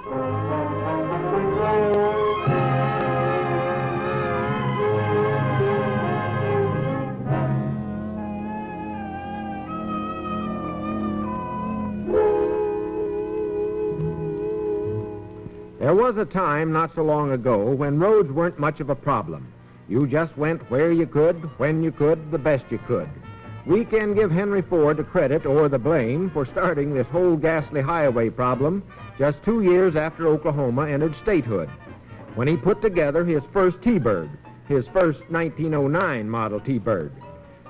There was a time not so long ago when roads weren't much of a problem. You just went where you could, when you could, the best you could. We can give Henry Ford the credit or the blame for starting this whole ghastly highway problem just 2 years after Oklahoma entered statehood, when he put together his first T-Bird, his first 1909 model T-Bird.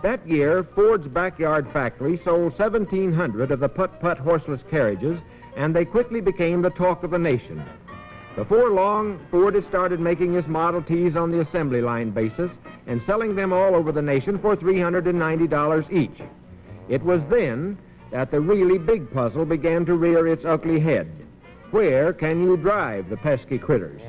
That year, Ford's backyard factory sold 1,700 of the putt-putt horseless carriages, and they quickly became the talk of the nation. Before long, Ford had started making his Model Ts on the assembly line basis and selling them all over the nation for $390 each. It was then that the really big puzzle began to rear its ugly head. Where can you drive the pesky critters?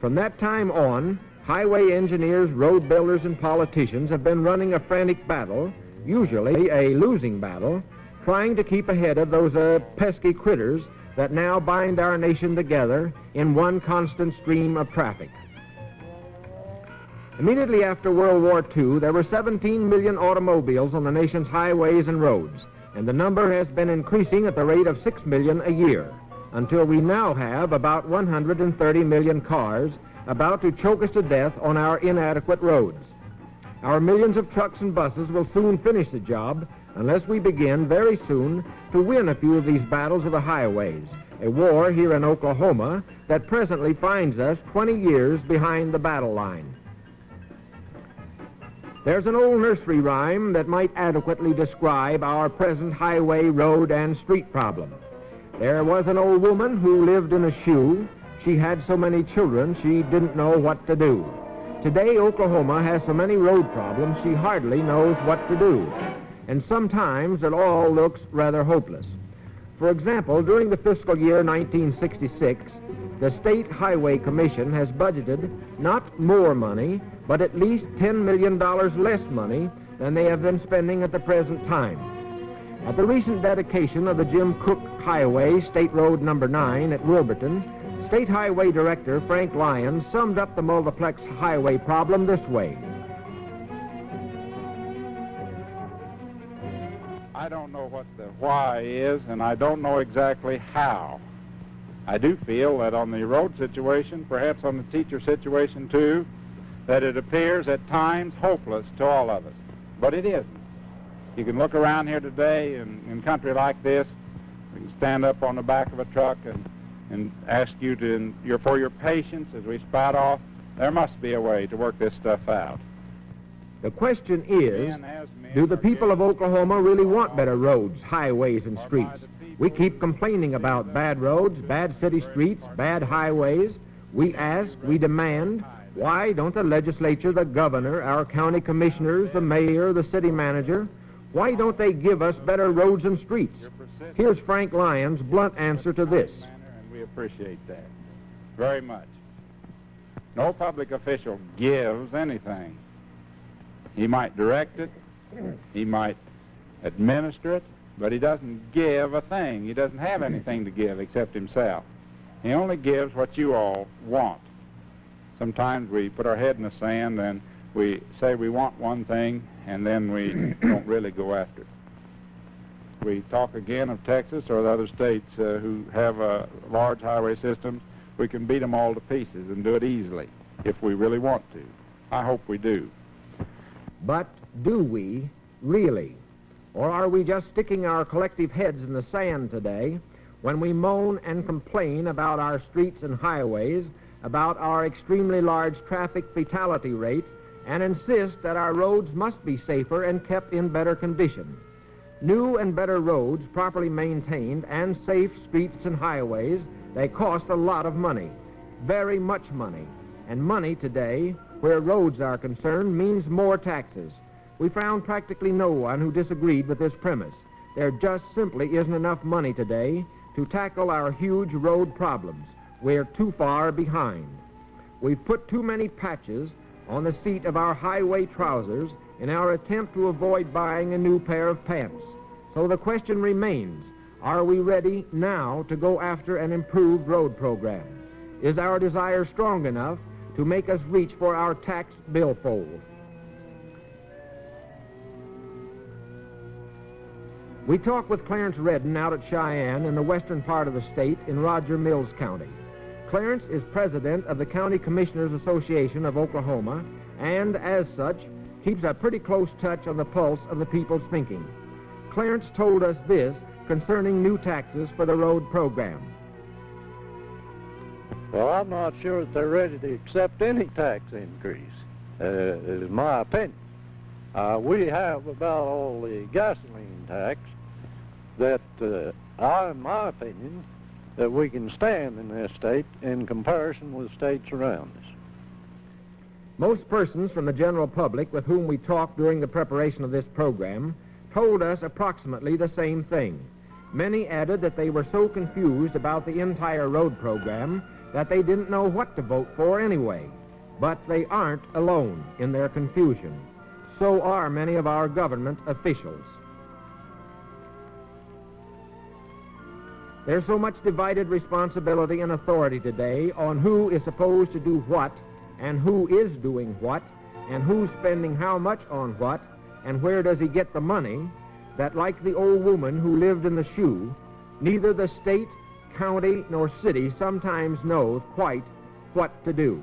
From that time on, highway engineers, road builders, and politicians have been running a frantic battle, usually a losing battle, trying to keep ahead of those pesky critters that now bind our nation together in one constant stream of traffic. Immediately after World War II, there were 17 million automobiles on the nation's highways and roads, and the number has been increasing at the rate of 6 million a year, until we now have about 130 million cars about to choke us to death on our inadequate roads. Our millions of trucks and buses will soon finish the job unless we begin very soon to win a few of these battles of the highways, a war here in Oklahoma that presently finds us 20 years behind the battle line. There's an old nursery rhyme that might adequately describe our present highway, road, and street problem. There was an old woman who lived in a shoe. She had so many children she didn't know what to do. Today, Oklahoma has so many road problems she hardly knows what to do. And sometimes it all looks rather hopeless. For example, during the fiscal year 1966, the State Highway Commission has budgeted not more money, but at least $10 million less money than they have been spending at the present time. At the recent dedication of the Jim Cook Highway, State Road number 9 at Wilburton, State Highway Director Frank Lyons summed up the multiplex highway problem this way. I don't know what the why is, and I don't know exactly how. I do feel that on the road situation, perhaps on the teacher situation too, that it appears at times hopeless to all of us. But it isn't. You can look around here today in country like this. We can stand up on the back of a truck and ask you for your patience as we spout off. There must be a way to work this stuff out. The question is, do the people of Oklahoma really want better roads, highways, and streets? We keep complaining about bad roads, bad city streets, bad highways. We ask, we demand, why don't the legislature, the governor, our county commissioners, the mayor, the city manager, why don't they give us better roads and streets? Here's Frank Lyons' blunt answer to this. And we appreciate that very much. No public official gives anything. He might direct it, he might administer it, but he doesn't give a thing. He doesn't have anything to give except himself. He only gives what you all want. Sometimes we put our head in the sand and we say we want one thing and then we don't really go after it. We talk again of Texas or the other states who have large highway systems. We can beat them all to pieces and do it easily if we really want to. I hope we do. But do we really? Or are we just sticking our collective heads in the sand today when we moan and complain about our streets and highways, about our extremely large traffic fatality rate, and insist that our roads must be safer and kept in better condition? New and better roads, properly maintained, and safe streets and highways, they cost a lot of money, very much money. And money today, where roads are concerned, means more taxes. We found practically no one who disagreed with this premise. There just simply isn't enough money today to tackle our huge road problems. We're too far behind. We've put too many patches on the seat of our highway trousers in our attempt to avoid buying a new pair of pants. So the question remains, Are we ready now to go after an improved road program? Is our desire strong enough to make us reach for our tax billfold? We talked with Clarence Redden out at Cheyenne in the western part of the state in Roger Mills County. Clarence is president of the County Commissioners Association of Oklahoma and, as such, keeps a pretty close touch on the pulse of the people's thinking. Clarence told us this concerning new taxes for the road program. Well, I'm not sure that they're ready to accept any tax increase, is my opinion. We have about all the gasoline tax that, in my opinion, that we can stand in this state in comparison with states around us. Most persons from the general public with whom we talked during the preparation of this program told us approximately the same thing. Many added that they were so confused about the entire road program that they didn't know what to vote for anyway. But they aren't alone in their confusion. So are many of our government officials. There's so much divided responsibility and authority today on who is supposed to do what and who is doing what and who's spending how much on what and where does he get the money, that like the old woman who lived in the shoe, neither the state, county, nor city sometimes knows quite what to do.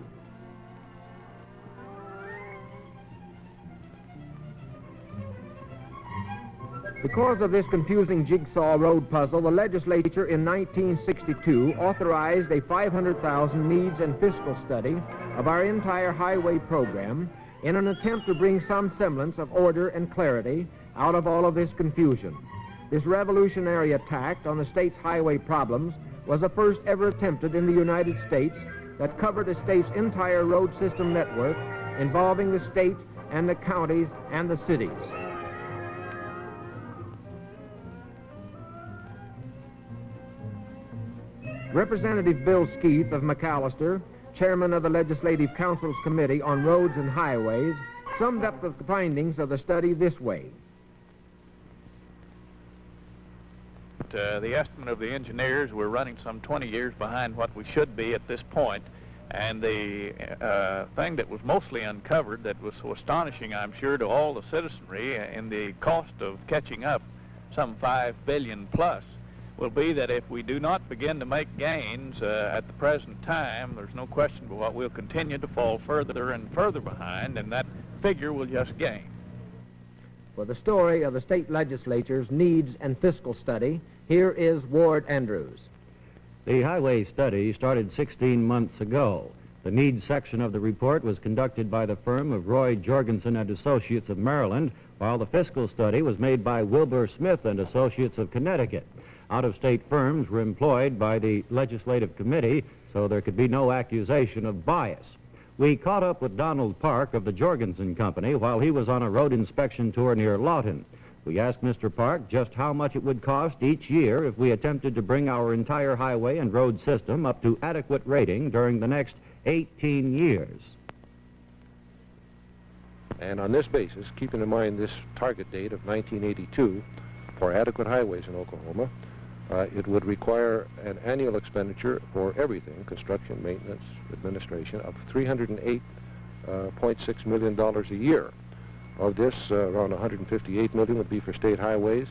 Because of this confusing jigsaw road puzzle, the legislature in 1962 authorized a $500,000 needs and fiscal study of our entire highway program in an attempt to bring some semblance of order and clarity out of all of this confusion. This revolutionary attack on the state's highway problems was the first ever attempted in the United States that covered a state's entire road system network involving the state and the counties and the cities. Representative Bill Skeeth of McAllister, chairman of the Legislative Council's Committee on Roads and Highways, summed up the findings of the study this way. The estimate of the engineers, we're running some 20 years behind what we should be at this point. And the thing that was mostly uncovered that was so astonishing, I'm sure, to all the citizenry in the cost of catching up, some $5 billion plus, will be that if we do not begin to make gains at the present time, there's no question but what we'll continue to fall further and further behind, and that figure will just gain. For the story of the state legislature's needs and fiscal study, here is Ward Andrews. The highway study started 16 months ago. The needs section of the report was conducted by the firm of Roy Jorgensen and Associates of Maryland, while the fiscal study was made by Wilbur Smith and Associates of Connecticut. Out-of-state firms were employed by the Legislative Committee, so there could be no accusation of bias. We caught up with Donald Park of the Jorgensen Company while he was on a road inspection tour near Lawton. We asked Mr. Park just how much it would cost each year if we attempted to bring our entire highway and road system up to adequate rating during the next 18 years. And on this basis, keeping in mind this target date of 1982 for adequate highways in Oklahoma, it would require an annual expenditure for everything, construction, maintenance, administration, of $308.6 million a year. Of this, around $158 million would be for state highways,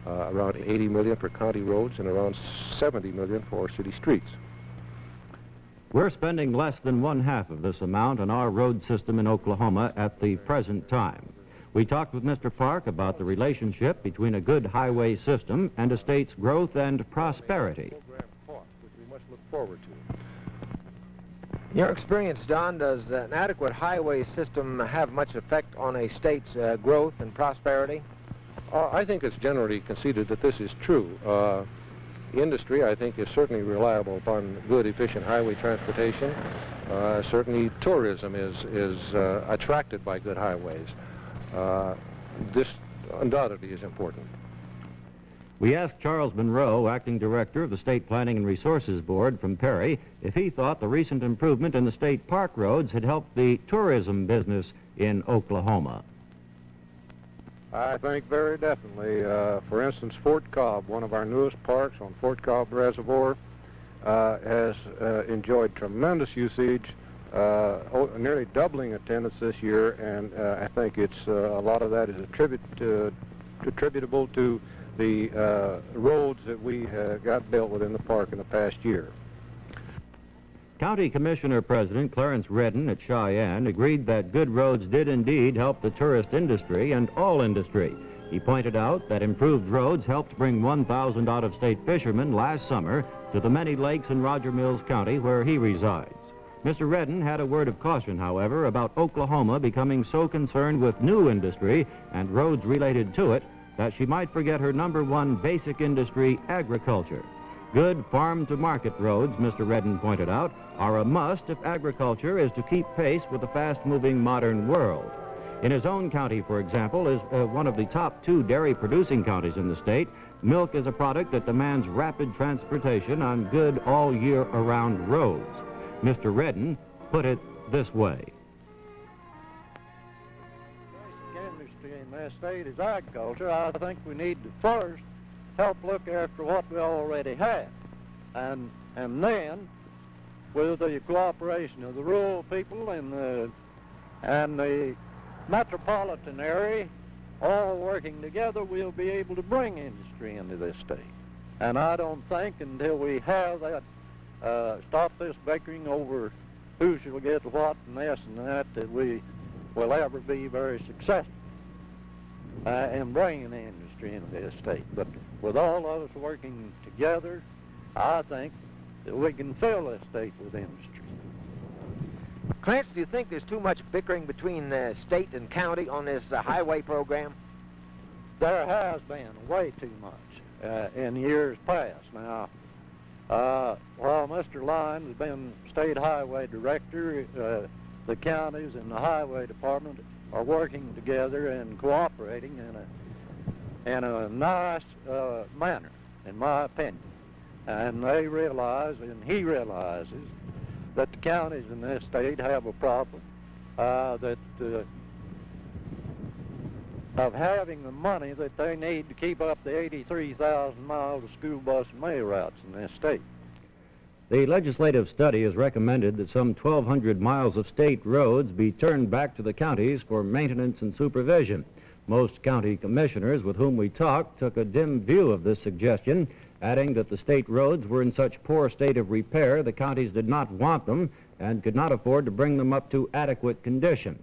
around $80 million for county roads, and around $70 million for city streets. We're spending less than one-half of this amount on our road system in Oklahoma at the present time. We talked with Mr. Park about the relationship between a good highway system and a state's growth and prosperity. Which we must look forward to. In your experience, Don, does an adequate highway system have much effect on a state's growth and prosperity? I think it's generally conceded that this is true. Industry, I think, is certainly reliable upon good, efficient highway transportation. Certainly tourism is attracted by good highways. This undoubtedly is important. We asked Charles Monroe, acting director of the State Planning and Resources Board from Perry, if he thought the recent improvement in the state park roads had helped the tourism business in Oklahoma. I think very definitely. For instance, Fort Cobb, one of our newest parks on Fort Cobb Reservoir, has enjoyed tremendous usage, nearly doubling attendance this year, and I think it's a lot of that is attributable to the roads that we got built within the park in the past year. County Commissioner President Clarence Redden at Cheyenne agreed that good roads did indeed help the tourist industry and all industry. He pointed out that improved roads helped bring 1,000 out-of-state fishermen last summer to the many lakes in Roger Mills County where he resides. Mr. Redden had a word of caution, however, about Oklahoma becoming so concerned with new industry and roads related to it that she might forget her #1 basic industry, agriculture. Good farm-to-market roads, Mr. Redden pointed out, are a must if agriculture is to keep pace with the fast-moving modern world. In his own county, for example, is one of the top 2 dairy-producing counties in the state. Milk is a product that demands rapid transportation on good all-year-around roads. Mr. Redden put it this way. The basic industry in this state is agriculture. I think we need to first help look after what we already have. And then, with the cooperation of the rural people and the metropolitan area, all working together, we'll be able to bring industry into this state. And I don't think until we have that, stop this bickering over who shall get what and this and that we will ever be very successful in bringing the industry into this state. But with all of us working together, I think that we can fill this state with industry. Clarence, do you think there's too much bickering between state and county on this highway program? There has been way too much in years past. Now, while Mr. Lyons has been state highway director, the counties and the highway department are working together and cooperating in a nice manner, in my opinion. And they realize, and he realizes, that the counties in this state have a problem of having the money that they need to keep up the 83,000 miles of school bus and mail routes in this state. The legislative study has recommended that some 1,200 miles of state roads be turned back to the counties for maintenance and supervision. Most county commissioners with whom we talked took a dim view of this suggestion, adding that the state roads were in such poor state of repair the counties did not want them and could not afford to bring them up to adequate condition.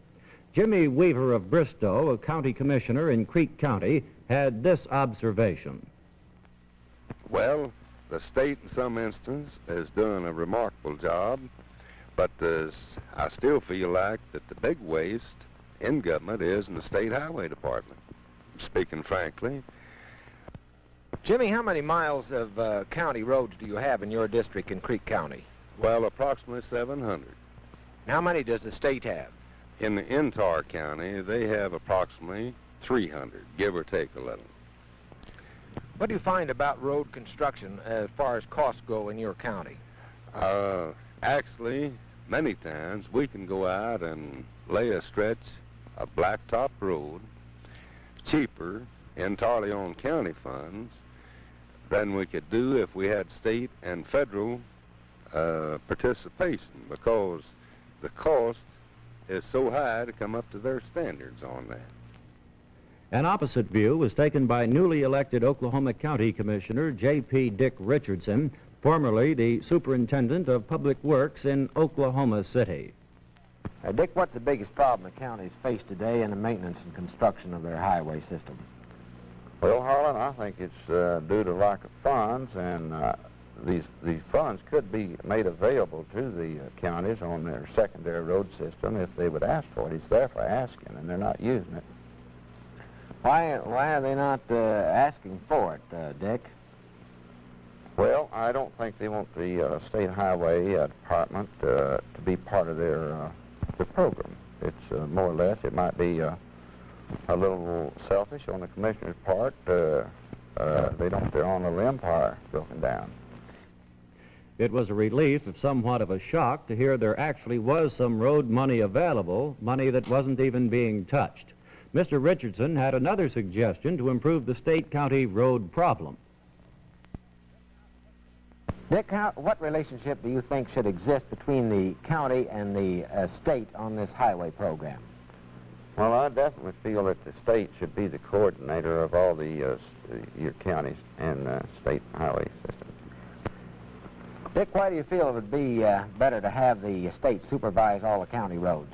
Jimmy Weaver of Bristow, a county commissioner in Creek County, had this observation. Well, the state in some instance has done a remarkable job, but I still feel like that the big waste in government is in the state highway department, speaking frankly. Jimmy, how many miles of county roads do you have in your district in Creek County? Well, approximately 700. How many does the state have? In the entire county, they have approximately 300, give or take a little. What do you find about road construction as far as costs go in your county? Actually, many times we can go out and lay a stretch of blacktop road cheaper entirely on county funds than we could do if we had state and federal participation, because the cost is so high to come up to their standards on that. An opposite view was taken by newly elected Oklahoma County Commissioner J.P. Dick Richardson, formerly the Superintendent of Public Works in Oklahoma City. Dick, what's the biggest problem the counties face today in the maintenance and construction of their highway system? Well, Harlan, I think it's due to lack of funds, and these funds could be made available to the counties on their secondary road system if they would ask for it. It's there for asking, and they're not using it. Why are they not asking for it, Dick? Well, I don't think they want the state highway department to be part of their program. It's more or less, it might be a little selfish on the commissioner's part. They don't, their own little empire broken down. It was a relief, if somewhat of a shock, to hear there actually was some road money available, money that wasn't even being touched. Mr. Richardson had another suggestion to improve the state-county road problem. Dick, what relationship do you think should exist between the county and the state on this highway program? Well, I definitely feel that the state should be the coordinator of all the your counties and state highway systems. Dick, why do you feel it would be better to have the state supervise all the county roads?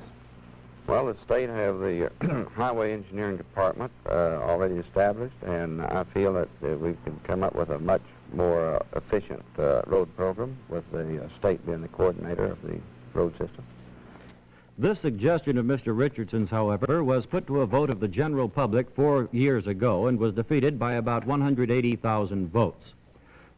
Well, the state have the highway engineering department already established, and I feel that we can come up with a much more efficient road program with the state being the coordinator of the road system. This suggestion of Mr. Richardson's, however, was put to a vote of the general public 4 years ago and was defeated by about 180,000 votes.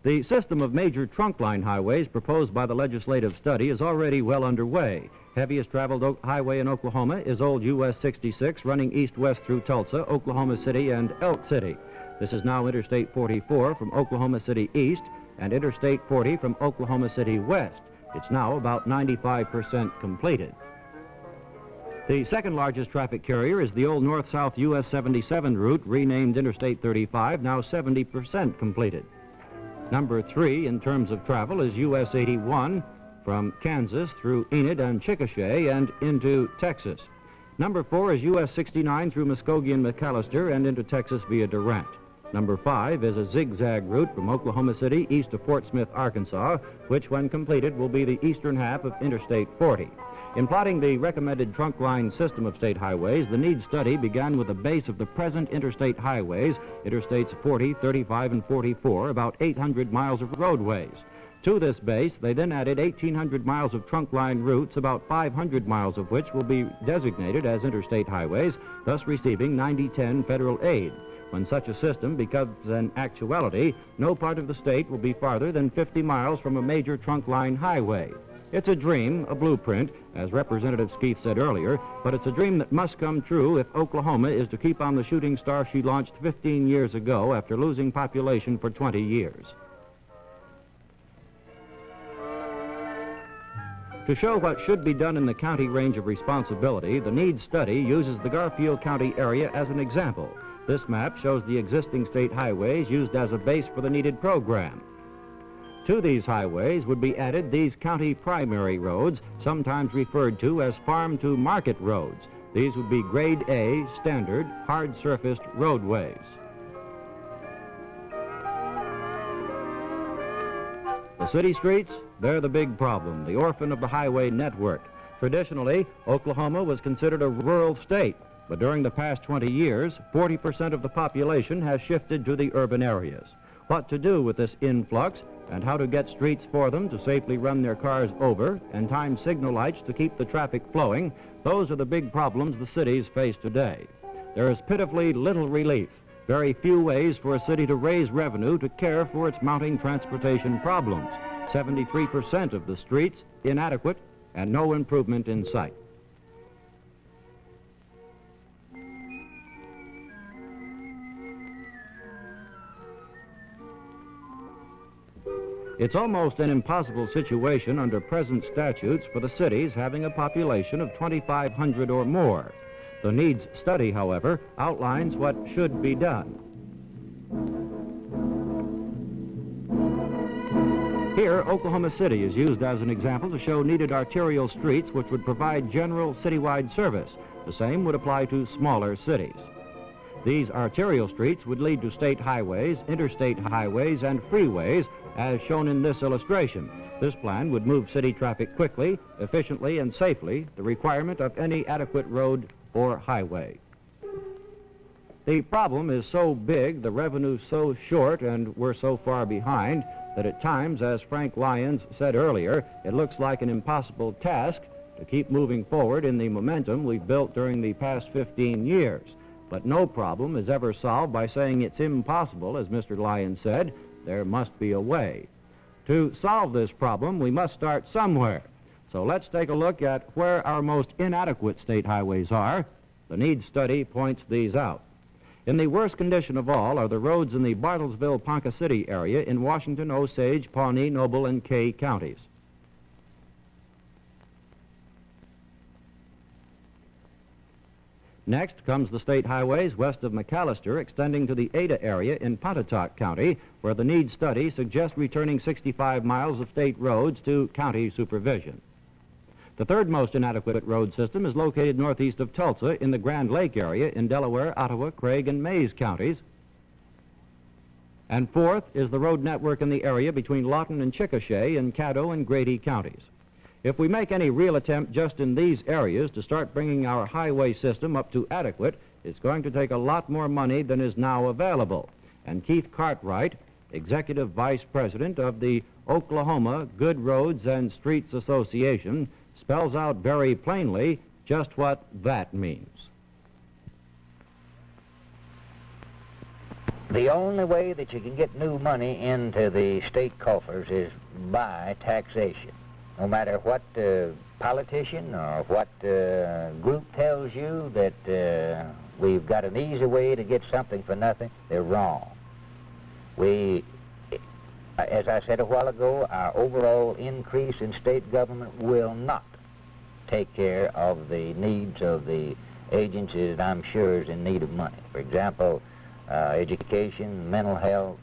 The system of major trunk line highways proposed by the legislative study is already well underway. Heaviest traveled highway in Oklahoma is Old US 66 running east-west through Tulsa, Oklahoma City, and Elk City. This is now Interstate 44 from Oklahoma City east and Interstate 40 from Oklahoma City west. It's now about 95% completed. The second largest traffic carrier is the old north-south US 77 route, renamed Interstate 35, now 70% completed. Number 3 in terms of travel is US 81 from Kansas through Enid and Chickasha and into Texas. Number 4 is US 69 through Muskogee and McAllister and into Texas via Durant. Number 5 is a zigzag route from Oklahoma City east to Fort Smith, Arkansas, which when completed will be the eastern half of Interstate 40. In plotting the recommended trunk line system of state highways, the needs study began with the base of the present interstate highways, Interstates 40, 35, and 44, about 800 miles of roadways. To this base, they then added 1,800 miles of trunk line routes, about 500 miles of which will be designated as interstate highways, thus receiving 90-10 federal aid. When such a system becomes an actuality, no part of the state will be farther than 50 miles from a major trunk line highway. It's a dream, a blueprint, as Representative Skeeth said earlier, but it's a dream that must come true if Oklahoma is to keep on the shooting star she launched 15 years ago after losing population for 20 years. To show what should be done in the county range of responsibility, the needs study uses the Garfield County area as an example. This map shows the existing state highways used as a base for the needed program. To these highways would be added these county primary roads, sometimes referred to as farm-to-market roads. These would be Grade A, standard, hard-surfaced roadways. The city streets, they're the big problem, the orphan of the highway network. Traditionally, Oklahoma was considered a rural state, but during the past 20 years, 40% of the population has shifted to the urban areas. What to do with this influx and how to get streets for them to safely run their cars over and time signal lights to keep the traffic flowing, those are the big problems the cities face today. There is pitifully little relief, very few ways for a city to raise revenue to care for its mounting transportation problems. 73% of the streets inadequate and no improvement in sight. It's almost an impossible situation under present statutes for the cities having a population of 2,500 or more. The needs study, however, outlines what should be done. Here, Oklahoma City is used as an example to show needed arterial streets which would provide general citywide service. The same would apply to smaller cities. These arterial streets would lead to state highways, interstate highways, and freeways, as shown in this illustration. This plan would move city traffic quickly, efficiently, and safely, the requirement of any adequate road or highway. The problem is so big, the revenue so short, and we're so far behind that at times, as Frank Lyons said earlier, it looks like an impossible task to keep moving forward in the momentum we've built during the past 15 years. But no problem is ever solved by saying it's impossible, as Mr. Lyons said. There must be a way. To solve this problem, we must start somewhere. So let's take a look at where our most inadequate state highways are. The needs study points these out. In the worst condition of all are the roads in the Bartlesville-Ponca City area in Washington, Osage, Pawnee, Noble, and Kay counties. Next comes the state highways west of McAllister, extending to the Ada area in Pontotoc County, where the needs study suggests returning 65 miles of state roads to county supervision. The third most inadequate road system is located northeast of Tulsa in the Grand Lake area in Delaware, Ottawa, Craig, and Mayes counties. And fourth is the road network in the area between Lawton and Chickasha in Caddo and Grady counties. If we make any real attempt just in these areas to start bringing our highway system up to adequate, it's going to take a lot more money than is now available. And Keith Cartwright, Executive Vice President of the Oklahoma Good Roads and Streets Association, spells out very plainly just what that means. The only way that you can get new money into the state coffers is by taxation. No matter what politician or what group tells you that we've got an easy way to get something for nothing, they're wrong. As I said a while ago, our overall increase in state government will not take care of the needs of the agencies that I'm sure is in need of money. For example, education, mental health,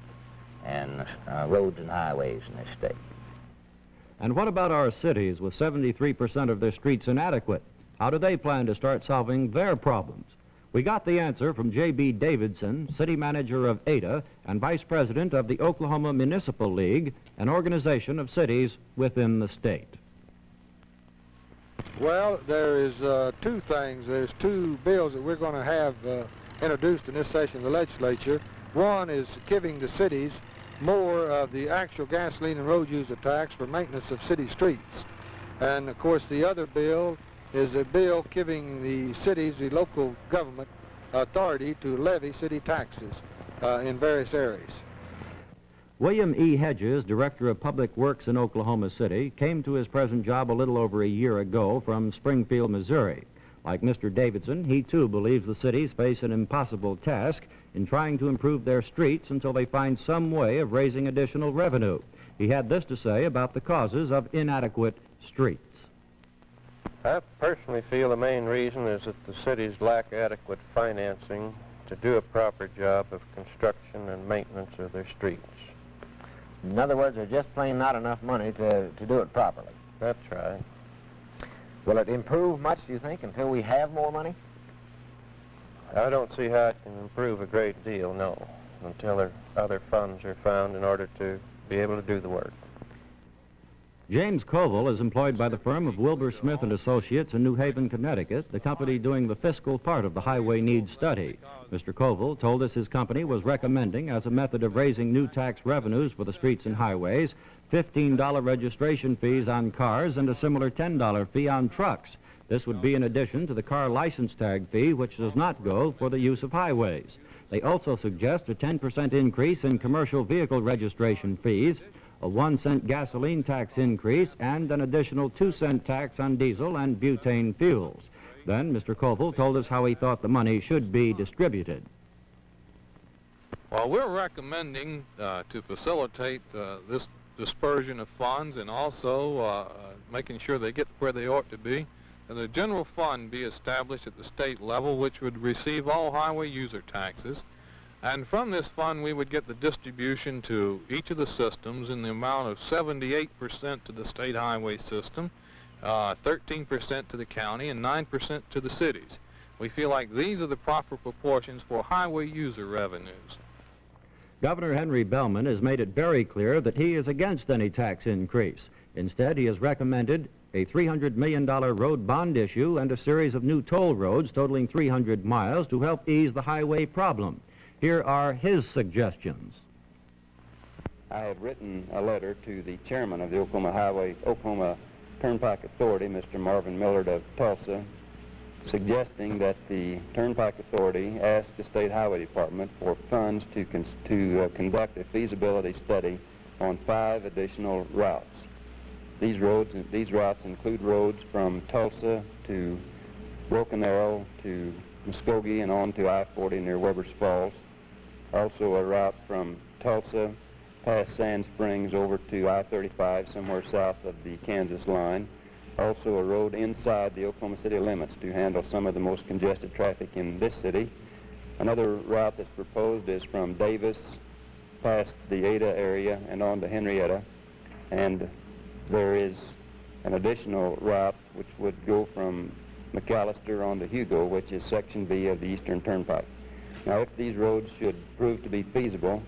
and roads and highways in this state. And what about our cities with 73% of their streets inadequate? How do they plan to start solving their problems? We got the answer from J.B. Davidson, City Manager of Ada and Vice President of the Oklahoma Municipal League, an organization of cities within the state. Well, there is two things. There's two bills that we're going to have introduced in this session of the legislature. One is giving the cities more of the actual gasoline and road user tax for maintenance of city streets. And of course the other bill is a bill giving the cities, the local government authority to levy city taxes in various areas. William E. Hedges, Director of Public Works in Oklahoma City, came to his present job a little over a year ago from Springfield, Missouri. Like Mr. Davidson, he too believes the cities face an impossible task in trying to improve their streets until they find some way of raising additional revenue. He had this to say about the causes of inadequate streets. I personally feel the main reason is that the cities lack adequate financing to do a proper job of construction and maintenance of their streets. In other words, there's just plain not enough money to do it properly. That's right. Will it improve much, do you think, until we have more money? I don't see how it can improve a great deal, no, until other funds are found in order to be able to do the work. James Koval is employed by the firm of Wilbur Smith and Associates in New Haven, Connecticut, the company doing the fiscal part of the highway needs study. Mr. Koval told us his company was recommending, as a method of raising new tax revenues for the streets and highways, $15 registration fees on cars and a similar $10 fee on trucks. This would be in addition to the car license tag fee, which does not go for the use of highways. They also suggest a 10% increase in commercial vehicle registration fees, a 1-cent gasoline tax increase, and an additional 2-cent tax on diesel and butane fuels. Then Mr. Koval told us how he thought the money should be distributed. Well, we're recommending to facilitate this dispersion of funds and also making sure they get where they ought to be, and a general fund be established at the state level which would receive all highway user taxes. And from this fund, we would get the distribution to each of the systems in the amount of 78% to the state highway system, 13% to the county, and 9% to the cities. We feel like these are the proper proportions for highway user revenues. Governor Henry Bellmon has made it very clear that he is against any tax increase. Instead, he has recommended a $300 million road bond issue and a series of new toll roads totaling 300 miles to help ease the highway problem. Here are his suggestions. I have written a letter to the chairman of the Oklahoma Turnpike Authority, Mr. Marvin Millard of Tulsa, suggesting that the Turnpike Authority ask the State Highway Department for funds to conduct a feasibility study on 5 additional routes. These routes include roads from Tulsa to Broken Arrow to Muskogee and on to I-40 near Weber's Falls. Also a route from Tulsa past Sand Springs over to I-35 somewhere south of the Kansas line. Also a road inside the Oklahoma City limits to handle some of the most congested traffic in this city. Another route that's proposed is from Davis past the Ada area and on to Henrietta, and there is an additional route which would go from McAllister on to Hugo, which is Section B of the Eastern Turnpike. Now, if these roads should prove to be feasible,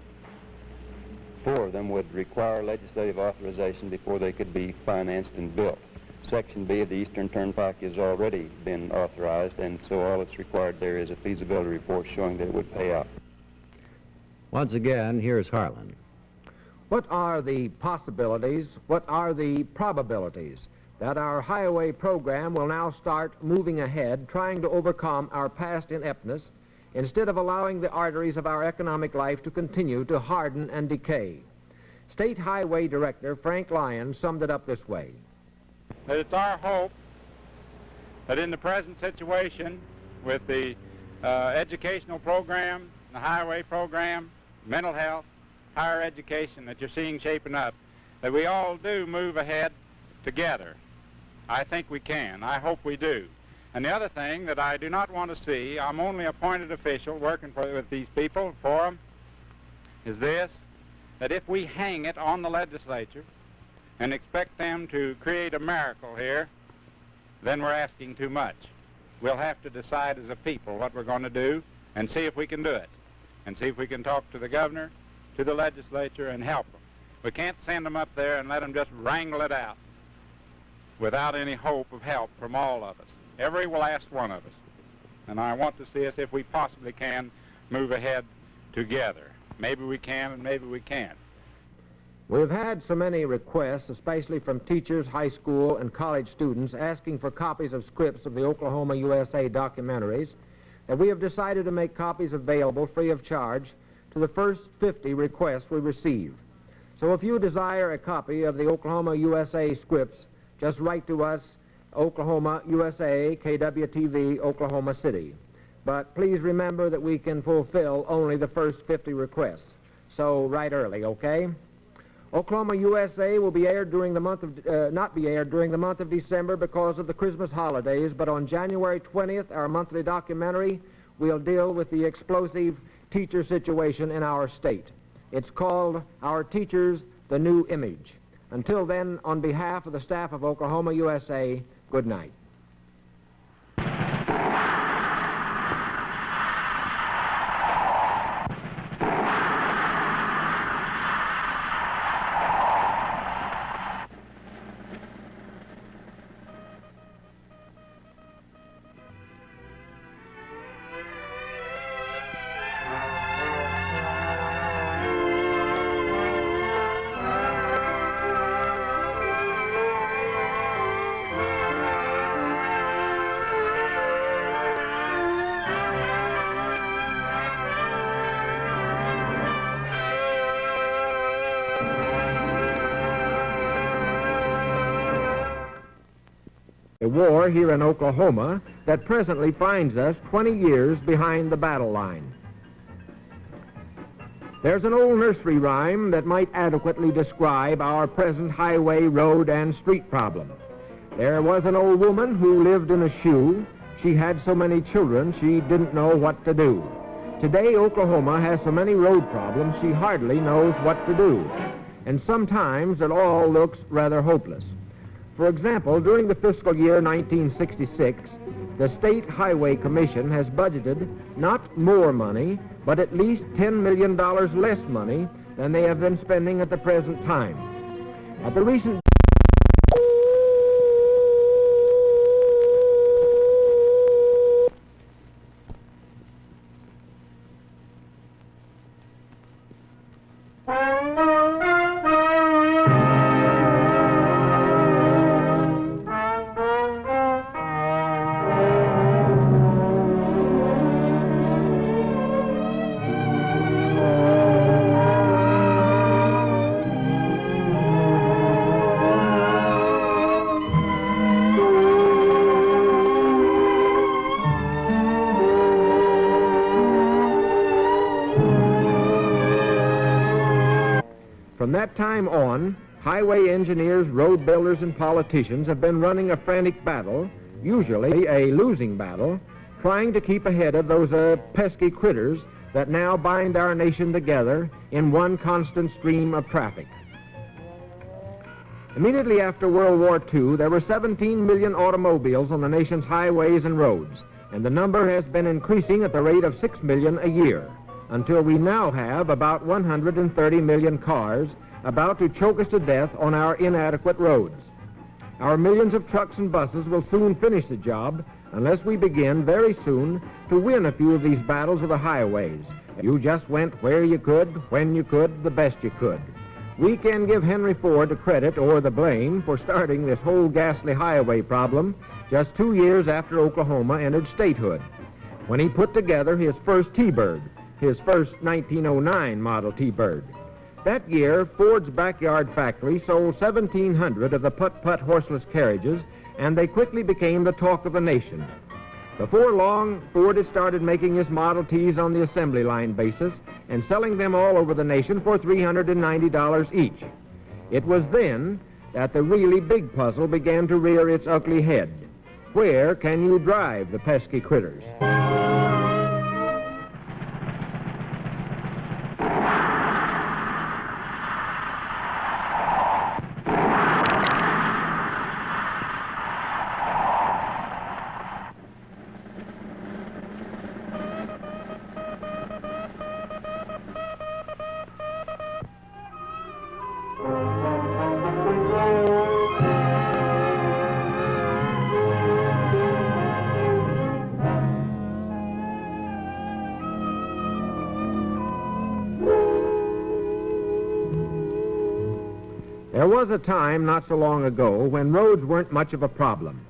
4 of them would require legislative authorization before they could be financed and built. Section B of the Eastern Turnpike has already been authorized, and so all that's required there is a feasibility report showing that it would pay out. Once again, here's Harlan. What are the possibilities, what are the probabilities that our highway program will now start moving ahead, trying to overcome our past ineptness, instead of allowing the arteries of our economic life to continue to harden and decay? State Highway Director Frank Lyons summed it up this way. That it's our hope that in the present situation with the educational program, the highway program, mental health, higher education that you're seeing shaping up, that we all do move ahead together. I think we can. I hope we do. And the other thing that I do not want to see, I'm only appointed official working with these people, for them, is this, that if we hang it on the legislature and expect them to create a miracle here, then we're asking too much. We'll have to decide as a people what we're going to do and see if we can do it, and see if we can talk to the governor, to the legislature, and help them. We can't send them up there and let them just wrangle it out without any hope of help from all of us, every last one of us. And I want to see us, if we possibly can, move ahead together. Maybe we can and maybe we can't. We've had so many requests, especially from teachers, high school, and college students, asking for copies of scripts of the Oklahoma USA documentaries, that we have decided to make copies available free of charge to the first 50 requests we receive. So if you desire a copy of the Oklahoma USA scripts, just write to us, Oklahoma USA, KWTV, Oklahoma City. But please remember that we can fulfill only the first 50 requests. So write early, okay? Oklahoma USA will be aired during the month of, not be aired during the month of December because of the Christmas holidays, but on January 20th, our monthly documentary, we'll deal with the explosive teacher situation in our state. It's called Our Teachers, the New Image. Until then, on behalf of the staff of Oklahoma USA, good night. A war here in Oklahoma that presently finds us 20 years behind the battle line. There's an old nursery rhyme that might adequately describe our present highway, road, and street problem. There was an old woman who lived in a shoe. She had so many children she didn't know what to do. Today, Oklahoma has so many road problems she hardly knows what to do. And sometimes it all looks rather hopeless. For example, during the fiscal year 1966, the State Highway Commission has budgeted not more money, but at least $10 million less money than they have been spending at the present time. At the recent From that time on, Highway engineers, road builders, and politicians have been running a frantic battle, usually a losing battle, trying to keep ahead of those pesky critters that now bind our nation together in one constant stream of traffic. Immediately after World War II, there were 17 million automobiles on the nation's highways and roads, and the number has been increasing at the rate of 6 million a year, until we now have about 130 million cars about to choke us to death on our inadequate roads. Our millions of trucks and buses will soon finish the job unless we begin very soon to win a few of these battles of the highways. You just went where you could, when you could, the best you could. We can give Henry Ford the credit or the blame for starting this whole ghastly highway problem just 2 years after Oklahoma entered statehood, when he put together his first T-Bird, his first 1909 model T-Bird. That year, Ford's backyard factory sold 1,700 of the putt-putt horseless carriages, and they quickly became the talk of the nation. Before long, Ford had started making his Model Ts on the assembly line basis and selling them all over the nation for $390 each. It was then that the really big puzzle began to rear its ugly head. Where can you drive the pesky critters? There was a time not so long ago when roads weren't much of a problem.